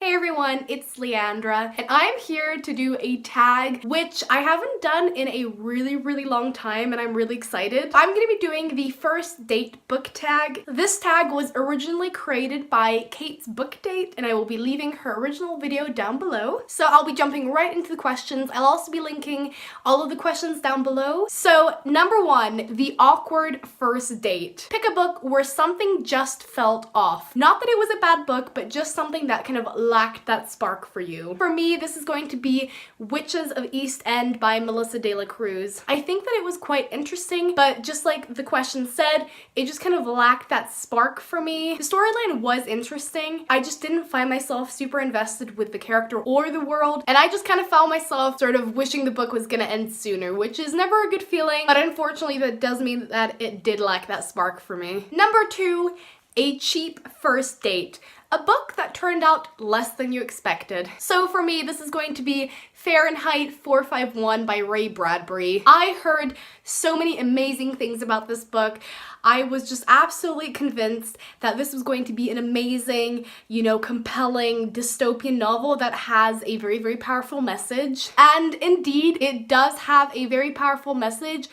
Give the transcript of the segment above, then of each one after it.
Hey everyone, it's Leandra, and I'm here to do a tag, which I haven't done in a really long time, and I'm really excited. I'm gonna be doing the first date book tag. This tag was originally created by Kate's Book Date, and I will be leaving her original video down below. So I'll be jumping right into the questions. I'll also be linking all of the questions down below. So number one, the awkward first date. Pick a book where something just felt off. Not that it was a bad book, but just something that kind of lacked that spark for you. For me, this is going to be Witches of East End by Melissa De La Cruz. I think that it was quite interesting, but just like the question said, it just kind of lacked that spark for me. The storyline was interesting. I just didn't find myself super invested with the character or the world, and I just kind of found myself sort of wishing the book was gonna end sooner, which is never a good feeling, but unfortunately that does mean that it did lack that spark for me. Number two, A Cheap First Date. A book that turned out less than you expected. So for me, this is going to be Fahrenheit 451 by Ray Bradbury. I heard so many amazing things about this book. I was just absolutely convinced that this was going to be an amazing, compelling dystopian novel that has a very powerful message. And indeed, it does have a very powerful message,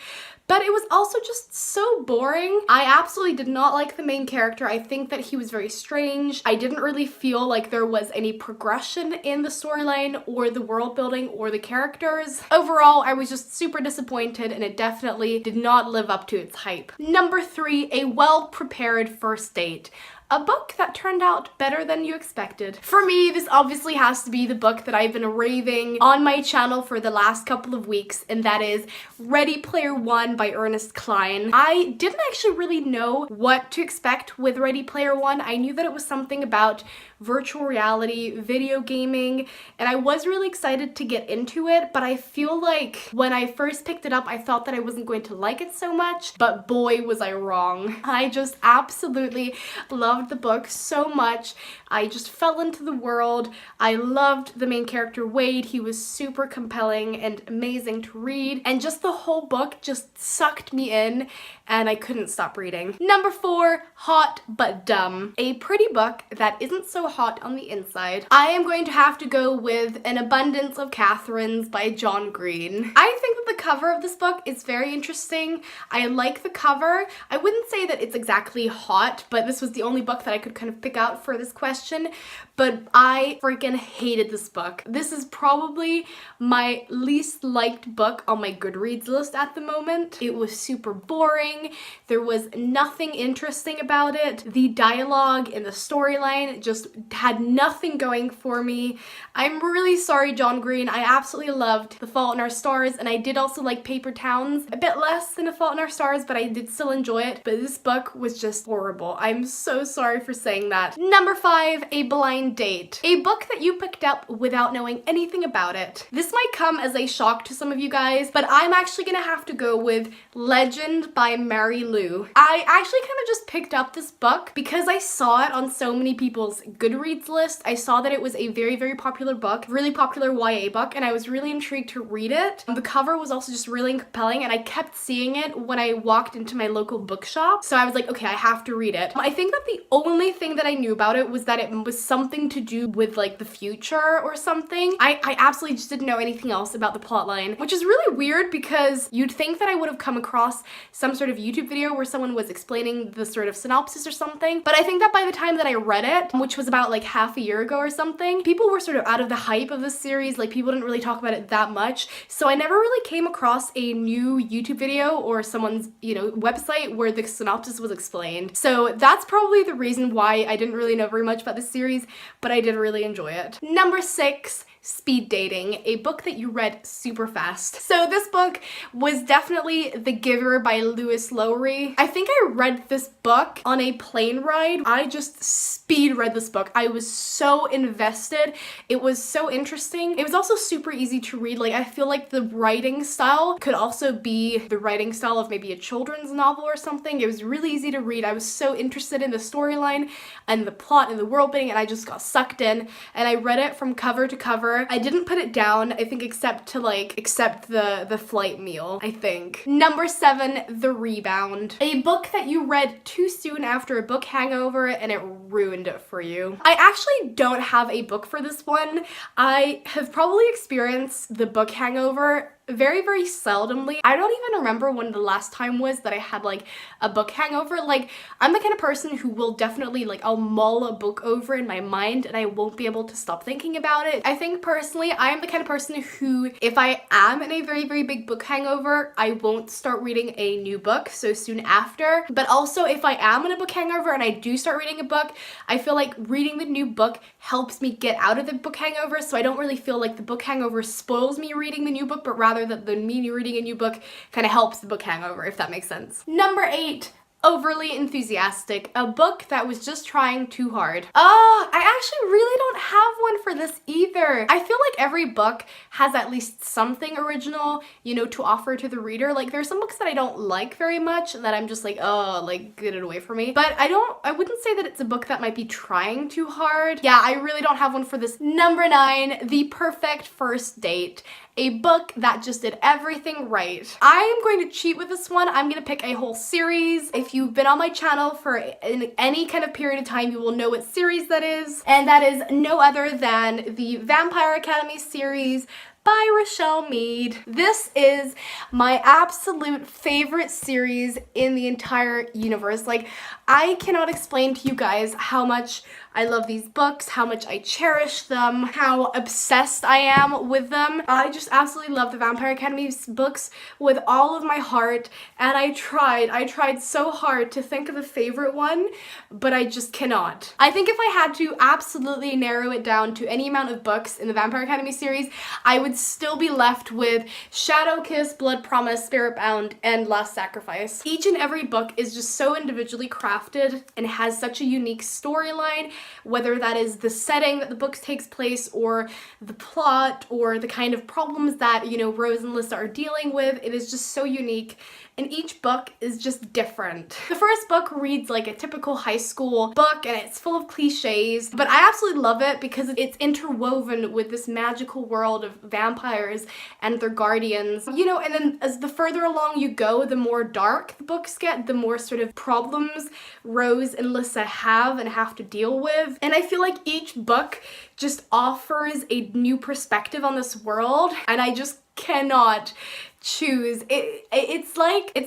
but it was also just so boring. I absolutely did not like the main character. I think that he was very strange. I didn't really feel like there was any progression in the storyline or the world building or the characters. Overall, I was just super disappointed, and it definitely did not live up to its hype. Number three, A Well-Prepared First Date. A book that turned out better than you expected. For me, this obviously has to be the book that I've been raving on my channel for the last couple of weeks, and that is Ready Player One by Ernest Cline. I didn't actually really know what to expect with Ready Player One. I knew that it was something about virtual reality, video gaming, and I was really excited to get into it, but I feel like when I first picked it up, I thought that I wasn't going to like it so much, but boy was I wrong. I just absolutely loved the book so much. I just fell into the world. I loved the main character Wade. He was super compelling and amazing to read, and just the whole book just sucked me in, and I couldn't stop reading. Number four, Hot But Dumb. A pretty book that isn't so hot on the inside. I am going to have to go with An Abundance of Catherines by John Green. I think that the cover of this book is very interesting. I like the cover. I wouldn't say that it's exactly hot, but this was the only book that I could kind of pick out for this question, but I freaking hated this book. This is probably my least liked book on my Goodreads list at the moment. It was super boring. There was nothing interesting about it. The dialogue and the storyline just had nothing going for me. I'm really sorry, John Green. I absolutely loved The Fault in Our Stars, and I did also like Paper Towns a bit less than A Fault in Our Stars, but I did still enjoy it. But this book was just horrible. I'm so sorry for saying that. Number five, A Blind Date. A book that you picked up without knowing anything about it. This might come as a shock to some of you guys, but I'm actually gonna have to go with Legend by Mary Lou. I actually kind of just picked up this book because I saw it on so many people's Goodreads list. I saw that it was a very popular book, really popular YA book, and I was really intrigued to read it. The cover was also just really compelling, and I kept seeing it when I walked into my local bookshop, so I was like, okay, I have to read it. I think that the only thing that I knew about it was that it was something to do with like the future or something. I absolutely just didn't know anything else about the plotline, which is really weird because you'd think that I would have come across some sort of YouTube video where someone was explaining the sort of synopsis or something, but I think that by the time that I read it, which was about like half a year ago or something, people were sort of out of the hype of this series. Like, people didn't really talk about it that much, so I never really came across a new YouTube video or someone's, website where the synopsis was explained. So that's probably the reason why I didn't really know very much about this series, but I did really enjoy it. Number six, Speed Dating, a book that you read super fast. So this book was definitely The Giver by Lewis Lowry. I think I read this book on a plane ride. I just speed read this book. I was so invested. It was so interesting. It was also super easy to read. Like, I feel like the writing style could also be the writing style of maybe a children's novel or something. It was really easy to read. I was so interested in the storyline and the plot and the world building, and I just got sucked in, and I read it from cover to cover. I didn't put it down, I think, except to accept the flight meal, I think. Number seven, The Rebound. A book that you read too soon after a book hangover and it ruined it for you. do. I actually don't have a book for this one. I have probably experienced the book hangover very, very seldomly. I don't even remember when the last time was that I had like a book hangover. Like, I'm the kind of person who will definitely, like, I'll mull a book over in my mind and I won't be able to stop thinking about it. I think personally, I am the kind of person who, if I am in a very, very big book hangover, I won't start reading a new book so soon after. But also, if I am in a book hangover and I do start reading a book, I feel like reading the new book helps me get out of the book hangover, so I don't really feel like the book hangover spoils me reading the new book, but rather that the me reading a new book kind of helps the book hangover, if that makes sense. Number 8. Overly enthusiastic. A book that was just trying too hard. I actually really don't have one for this either. I feel like every book has at least something original, you know, to offer to the reader. Like, there's some books that I don't like very much that I'm just like, oh, like, get it away from me. But I wouldn't say that it's a book that might be trying too hard. Yeah, I really don't have one for this. Number 9, The Perfect First Date. A book that just did everything right. I am going to cheat with this one. I'm gonna pick a whole series. If you've been on my channel for any kind of period of time, you will know what series that is. And that is no other than the Vampire Academy series by Rochelle Mead. This is my absolute favorite series in the entire universe. Like, I cannot explain to you guys how much I love these books, how much I cherish them, how obsessed I am with them. I just absolutely love the Vampire Academy books with all of my heart, and I tried so hard to think of a favorite one, but I just cannot. I think if I had to absolutely narrow it down to any amount of books in the Vampire Academy series, I would still be left with Shadow Kiss, Blood Promise, Spirit Bound, and Last Sacrifice. Each and every book is just so individually crafted and has such a unique storyline, whether that is the setting that the book takes place or the plot or the kind of problems that, you know, Rose and Lissa are dealing with. It is just so unique, and each book is just different. The first book reads like a typical high school book and it's full of cliches, but I absolutely love it because it's interwoven with this magical world of vampires and their guardians. You know, and then as the further along you go, the more dark the books get, the more sort of problems Rose and Lissa have and have to deal with. And I feel like each book just offers a new perspective on this world, and I just cannot choose. It's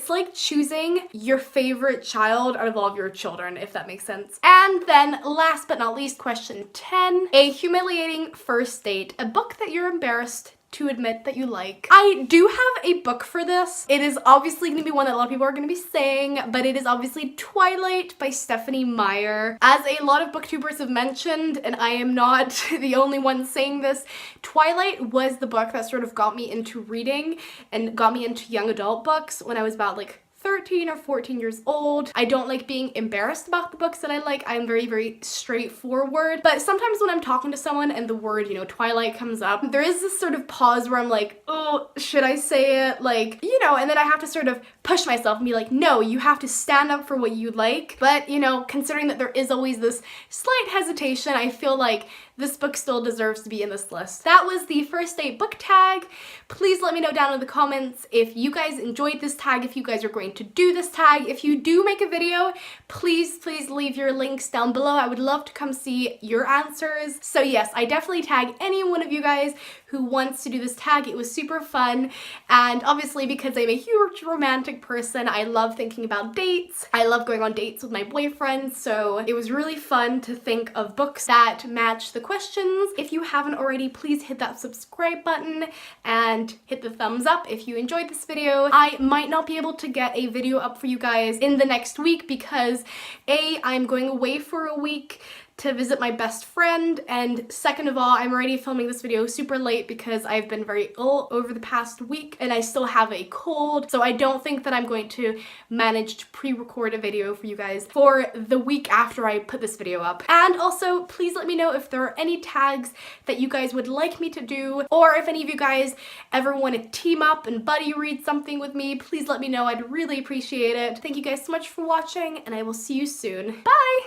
like choosing your favorite child out of all of your children, if that makes sense. And then last but not least, question 10, A Humiliating First Date. A book that you're embarrassed to admit that you like. I do have a book for this. It is obviously going to be one that a lot of people are going to be saying, but it is obviously Twilight by Stephenie Meyer. As a lot of booktubers have mentioned, and I am not the only one saying this, Twilight was the book that sort of got me into reading and got me into young adult books when I was about like 13 or 14 years old. I don't like being embarrassed about the books that I like. I'm very, very straightforward. But sometimes when I'm talking to someone and the word, you know, Twilight comes up, there is this sort of pause where I'm like, oh, should I say it? Like, you know, and then I have to sort of push myself and be like, no, you have to stand up for what you like. But, you know, considering that there is always this slight hesitation, I feel like this book still deserves to be in this list. That was the first date book tag. Please let me know down in the comments if you guys enjoyed this tag, if you guys are going to do this tag. If you do make a video, please leave your links down below. I would love to come see your answers. So yes, I definitely tag any one of you guys who wants to do this tag. It was super fun, and obviously because I'm a huge romantic person, I love thinking about dates. I love going on dates with my boyfriend, so it was really fun to think of books that match the questions. If you haven't already, please hit that subscribe button and hit the thumbs up if you enjoyed this video. I might not be able to get a video up for you guys in the next week because A, I'm going away for a week to visit my best friend, and second of all, I'm already filming this video super late because I've been very ill over the past week and I still have a cold, so I don't think that I'm going to manage to pre-record a video for you guys for the week after I put this video up. And also, please let me know if there are any tags that you guys would like me to do, or if any of you guys ever want to team up and buddy read something with me, please let me know. I'd really appreciate it. Thank you guys so much for watching, and I will see you soon. Bye!